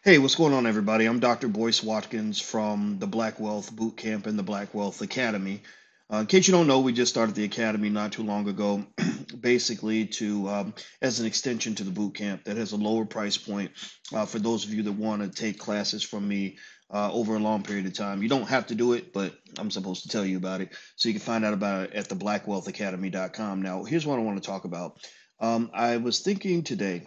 Hey, what's going on, everybody? I'm Dr. Boyce Watkins from the Black Wealth Boot Camp and the Black Wealth Academy. In case you don't know, we just started the academy not too long ago, basically to as an extension to the boot camp that has a lower price point for those of you that want to take classes from me over a long period of time. You don't have to do it, but I'm supposed to tell you about it. So you can find out about it at theblackwellthacademy.com. Now, here's what I want to talk about. I was thinking today.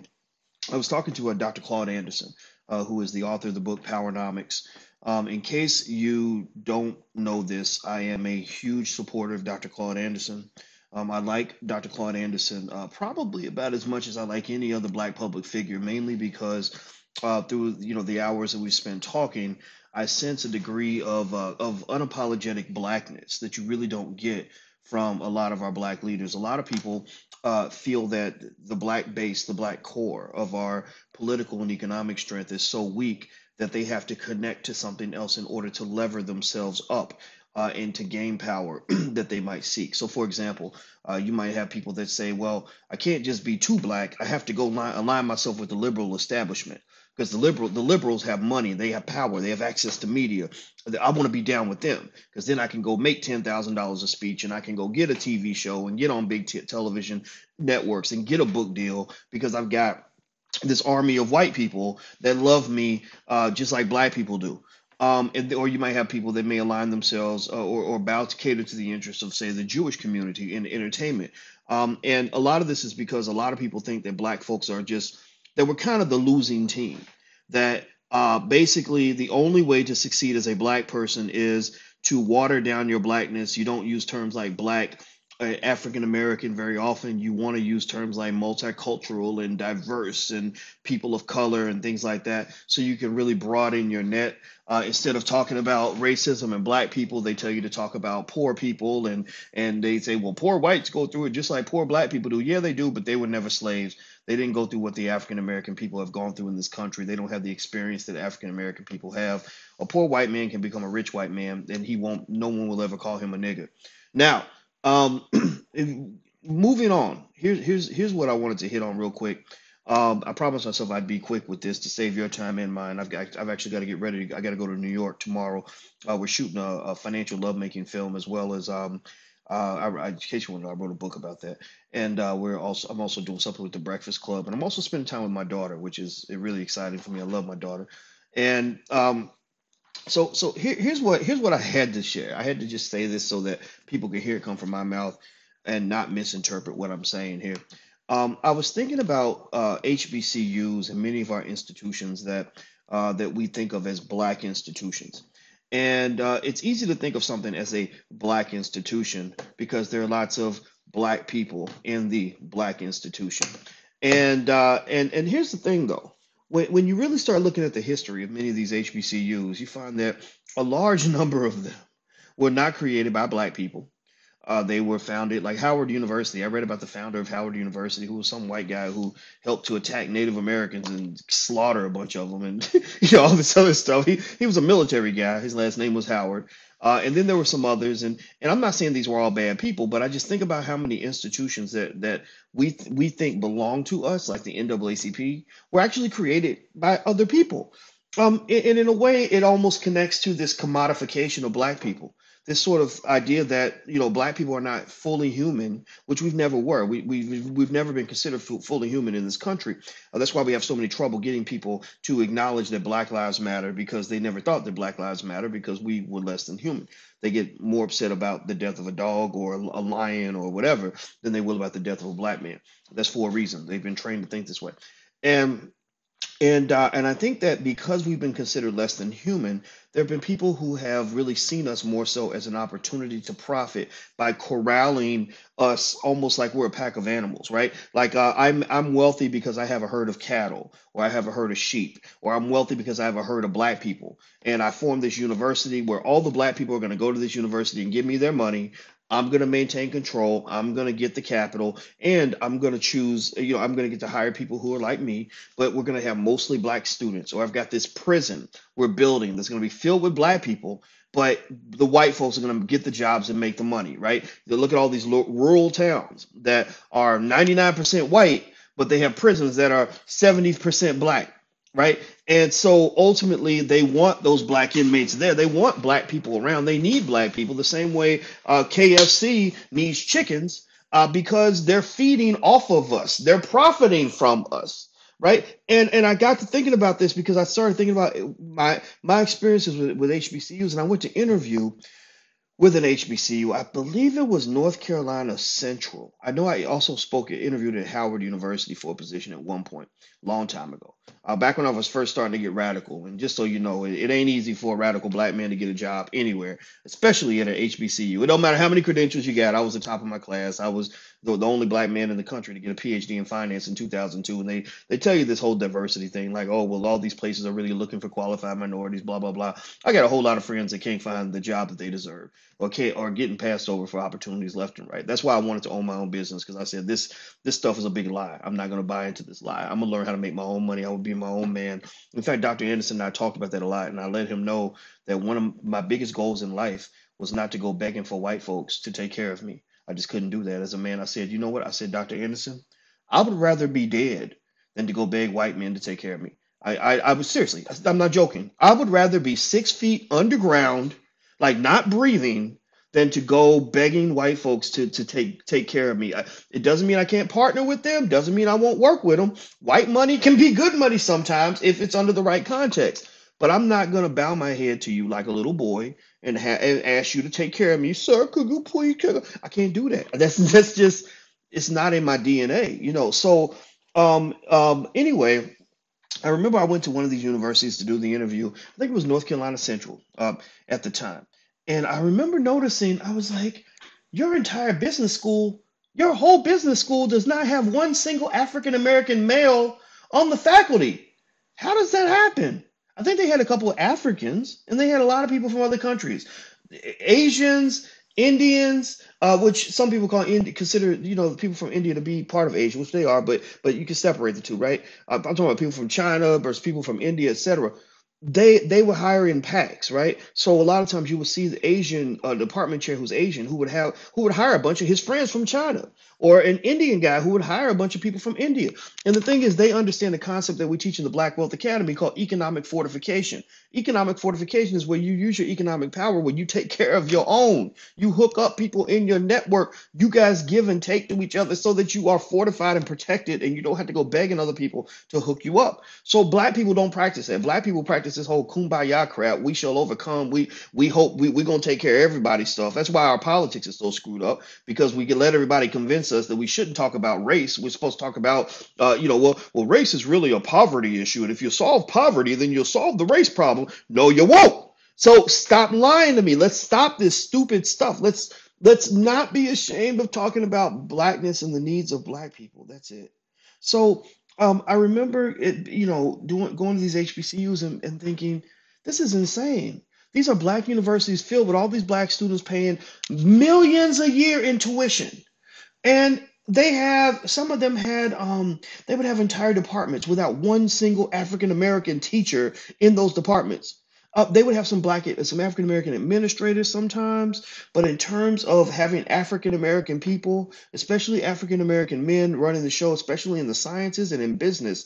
I was talking to Dr. Claude Anderson, who is the author of the book Powernomics. In case you don't know this, I am a huge supporter of Dr. Claude Anderson. I like Dr. Claude Anderson probably about as much as I like any other Black public figure, mainly because through the hours that we spent talking, I sense a degree of unapologetic Blackness that you really don't get from a lot of our Black leaders. A lot of people feel that the Black base, the Black core of our political and economic strength is so weak that they have to connect to something else in order to lever themselves up and to gain power that they might seek. So, for example, you might have people that say, well, I can't just be too Black. I have to go align myself with the liberal establishment because the liberals have money, they have power, they have access to media. I want to be down with them because then I can go make $10,000 a speech and I can go get a TV show and get on big television networks and get a book deal because I've got this army of white people that love me just like Black people do. Or you might have people that may align themselves or bow to cater to the interests of, say, the Jewish community in entertainment. And a lot of this is because a lot of people think that Black folks are just, that we're kind of the losing team. That basically the only way to succeed as a Black person is to water down your Blackness. You don't use terms like Black, African American very often. You want to use terms like multicultural and diverse and people of color and things like that, so you can really broaden your net. Instead of talking about racism and Black people, they tell you to talk about poor people, and they say, well, poor whites go through it just like poor Black people do. Yeah, they do, but they were never slaves. They didn't go through what the African American people have gone through in this country. They don't have the experience that African American people have. A poor white man can become a rich white man, and he won't. No one will ever call him a nigger. Now, um, moving on. Here's what I wanted to hit on real quick. I promised myself I'd be quick with this to save your time and mine. I've actually got to get ready. I got to go to New York tomorrow. We're shooting a financial lovemaking film as well as in case you want to know, I wrote a book about that, and I'm also doing something with the Breakfast Club, and I'm also spending time with my daughter, which is really exciting for me. I love my daughter, and here's what I had to share. I had to just say this so that people could hear it come from my mouth and not misinterpret what I'm saying here. I was thinking about HBCUs and many of our institutions that we think of as Black institutions. And it's easy to think of something as a Black institution because there are lots of Black people in the Black institution. And here's the thing, though. When you really start looking at the history of many of these HBCUs, you find that a large number of them were not created by Black people. They were founded like Howard University. I read about the founder of Howard University, who was some white guy who helped to attack Native Americans and slaughter a bunch of them, and all this other stuff. He was a military guy. His last name was Howard. And then there were some others, and I'm not saying these were all bad people, but I just think about how many institutions that we think belong to us, like the NAACP, were actually created by other people. And in a way, it almost connects to this commodification of Black people, this sort of idea that Black people are not fully human, which we've never were. We've never been considered fully human in this country. That's why we have so many trouble getting people to acknowledge that Black lives matter, because they never thought that Black lives matter because we were less than human. They get more upset about the death of a dog or a lion or whatever than they will about the death of a Black man. That's for a reason. They've been trained to think this way. And and I think that because we've been considered less than human, there have been people who have really seen us more so as an opportunity to profit by corralling us almost like we're a pack of animals, right? Like I'm wealthy because I have a herd of cattle, or I have a herd of sheep, or I'm wealthy because I have a herd of Black people, and I formed this university where all the Black people are going to go to this university and give me their money. I'm going to maintain control. I'm going to get the capital, and I'm going to choose, I'm going to get to hire people who are like me, but we're going to have mostly Black students. Or I've got this prison we're building that's going to be filled with Black people, but the white folks are going to get the jobs and make the money, right? You look at all these rural towns that are 99% white, but they have prisons that are 70% Black. right? And so ultimately, they want those black inmates there. They want black people around. They need black people the same way KFC needs chickens because they're feeding off of us. They're profiting from us, right? And I got to thinking about this because I started thinking about my experiences with HBCUs, and I went to interview with an HBCU. I believe it was North Carolina Central. I know I also interviewed at Howard University for a position at one point, long time ago, back when I was first starting to get radical. And just so you know, it ain't easy for a radical black man to get a job anywhere, especially at an HBCU. It don't matter how many credentials you got. I was the top of my class. I was the only black man in the country to get a PhD in finance in 2002. And they tell you this whole diversity thing, like, oh, well, all these places are really looking for qualified minorities, blah, blah, blah. I got a whole lot of friends that can't find the job that they deserve or getting passed over for opportunities left and right. That's why I wanted to own my own business, because I said this stuff is a big lie. I'm not going to buy into this lie. I'm going to learn how to make my own money. I will be my own man. In fact, Dr. Anderson and I talked about that a lot, and I let him know that one of my biggest goals in life was not to go begging for white folks to take care of me. I just couldn't do that. As a man, I said, you know what? I said, Dr. Anderson, I would rather be dead than to go beg white men to take care of me. I was seriously, I'm not joking. I would rather be 6 feet underground, like not breathing, than to go begging white folks to take care of me. It doesn't mean I can't partner with them. Doesn't mean I won't work with them. White money can be good money sometimes if it's under the right context. But I'm not gonna bow my head to you like a little boy and ask you to take care of me, sir. Could you please? I can't do that. That's just it's not in my DNA, you know. So anyway, I remember I went to one of these universities to do the interview. I think it was North Carolina Central at the time. And I remember noticing, I was like, your entire business school, your whole business school does not have one single African American male on the faculty. How does that happen? I think they had a couple of Africans and they had a lot of people from other countries, Asians, Indians, which some people consider, you know, the people from India to be part of Asia, which they are, but you can separate the two, right? I'm talking about people from China versus people from India, etc. They would hire in packs, right? So a lot of times you would see the Asian department chair who's Asian who would hire a bunch of his friends from China, or an Indian guy who would hire a bunch of people from India. And the thing is, they understand the concept that we teach in the Black Wealth Academy called economic fortification. Economic fortification is where you use your economic power, where you take care of your own. You hook up people in your network. You guys give and take to each other so that you are fortified and protected, and you don't have to go begging other people to hook you up. So black people don't practice that. Black people practice this whole kumbaya crap. We shall overcome. We hope we're gonna take care of everybody's stuff. That's why our politics is so screwed up, because we can let everybody convince us that we shouldn't talk about race. We're supposed to talk about well, race is really a poverty issue, and if you solve poverty, then you'll solve the race problem. No, you won't. So stop lying to me. Let's stop this stupid stuff. Let's not be ashamed of talking about blackness and the needs of black people. That's it. So I remember it, going to these HBCUs and thinking, this is insane. These are black universities filled with all these black students paying millions a year in tuition. And some of them they would have entire departments without one single African American teacher in those departments. They would have some African American administrators sometimes, but in terms of having African American people, especially African American men running the show, especially in the sciences and in business,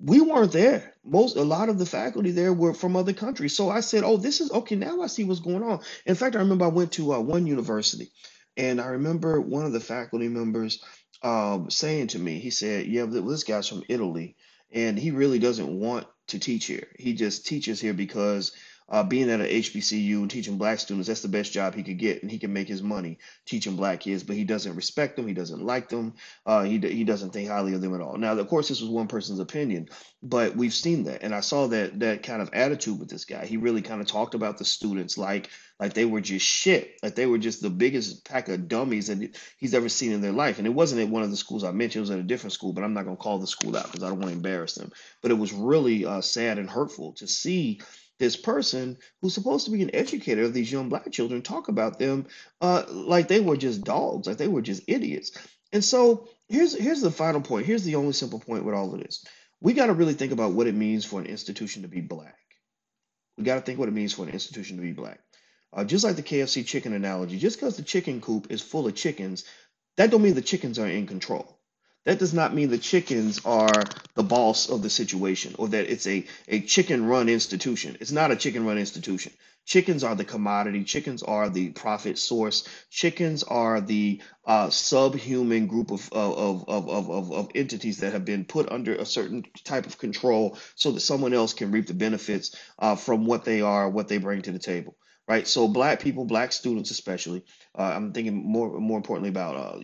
we weren't there. A lot of the faculty there were from other countries. So I said, "Oh, this is okay. Now I see what's going on." In fact, I remember I went to one university, and I remember one of the faculty members saying to me, he said, "Yeah, this guy's from Italy, and he really doesn't want to teach here. He just teaches here because being at a HBCU and teaching black students, that's the best job he could get, and he can make his money teaching black kids. But he doesn't respect them. He doesn't like them. He doesn't think highly of them at all." Now, of course, this was one person's opinion, but we've seen that, and I saw that kind of attitude with this guy. He really kind of talked about the students like they were just shit, like they were just the biggest pack of dummies that he's ever seen in their life. And it wasn't at one of the schools I mentioned; it was at a different school, but I'm not going to call the school out because I don't want to embarrass them. But it was really sad and hurtful to see this person who's supposed to be an educator of these young black children talk about them like they were just dogs, like they were just idiots. And so here's the final point. Here's the only simple point with all of this. We got to really think about what it means for an institution to be black. We got to think what it means for an institution to be black. Just like the KFC chicken analogy, just because the chicken coop is full of chickens, that don't mean the chickens are in control. that does not mean the chickens are the boss of the situation or that it's a chicken run institution. It's not a chicken run institution. Chickens are the commodity. Chickens are the profit source. Chickens are the subhuman group of entities that have been put under a certain type of control so that someone else can reap the benefits from what they are, what they bring to the table. Right. So black people, black students especially, I'm thinking more importantly about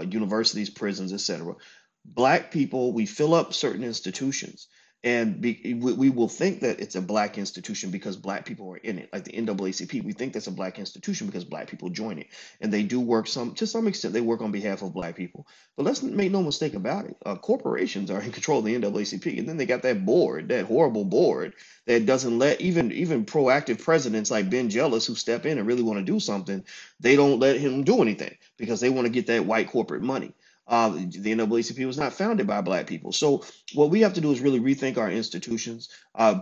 universities, prisons, etc. Black people, we fill up certain institutions, and we will think that it's a black institution because black people are in it, like the NAACP. We think that's a black institution because black people join it, and they do work to some extent. They work on behalf of black people, but let's make no mistake about it. Corporations are in control of the NAACP, and then they got that board, that horrible board that doesn't let even proactive presidents like Ben Jealous who step in and really want to do something. They don't let him do anything because they want to get that white corporate money. The NAACP was not founded by black people. So what we have to do is really rethink our institutions,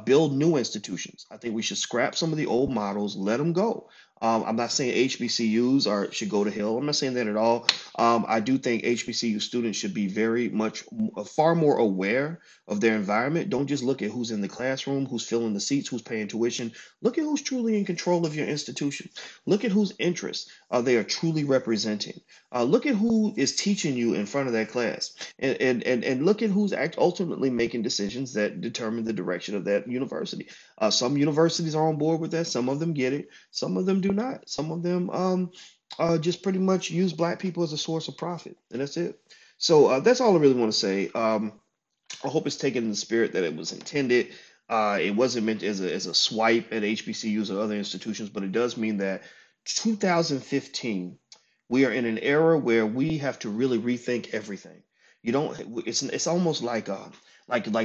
build new institutions. I think we should scrap some of the old models, let them go. I'm not saying HBCUs should go to hell. I'm not saying that at all. I do think HBCU students should be far more aware of their environment. Don't just look at who's in the classroom, who's filling the seats, who's paying tuition. Look at who's truly in control of your institution. Look at whose interests they are truly representing. Look at who is teaching you in front of that class, and look at who's ultimately making decisions that determine the direction of that university. Some universities are on board with that. Some of them get it. Some of them do not. Some of them just pretty much use black people as a source of profit, and that's it. So that's all I really want to say. I hope it's taken in the spirit that it was intended. It wasn't meant as a swipe at HBCUs or other institutions, but it does mean that 2015, we are in an era where we have to really rethink everything. You don't. It's almost like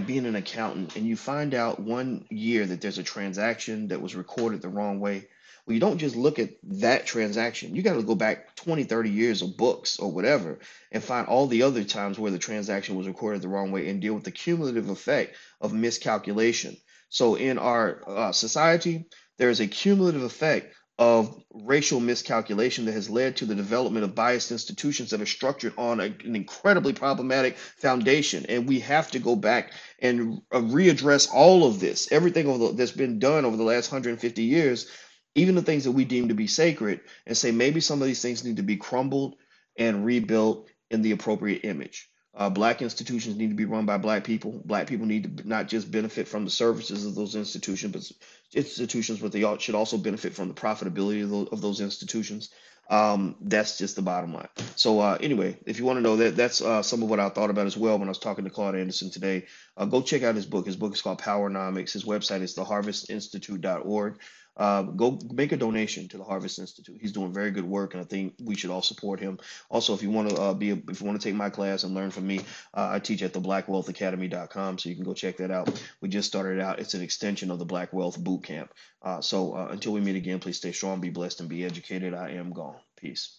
being an accountant, and you find out one year that there's a transaction that was recorded the wrong way. Well, you don't just look at that transaction. You got to go back 20, 30 years of books or whatever and find all the other times where the transaction was recorded the wrong way and deal with the cumulative effect of miscalculation. So in our society, there is a cumulative effect of racial miscalculation that has led to the development of biased institutions that are structured on an incredibly problematic foundation. And we have to go back and readdress all of this, everything that's been done over the last 150 years, even the things that we deem to be sacred, and say maybe some of these things need to be crumbled and rebuilt in the appropriate image. Black institutions need to be run by black people. Black people need to not just benefit from the services of those institutions, but they should also benefit from the profitability of those institutions. That's just the bottom line. So anyway, if you want to know that's some of what I thought about as well when I was talking to Claude Anderson today. Go check out his book. His book is called Powernomics. His website is theharvestinstitute.org. Go make a donation to the Harvest Institute. He's doing very good work, and I think we should all support him. Also, if you want to if you want to take my class and learn from me, I teach at the blackwealthacademy.com, so you can go check that out. We just started out. It's an extension of the Black Wealth Boot Camp. So until we meet again, please stay strong, be blessed, and be educated. I am gone. Peace.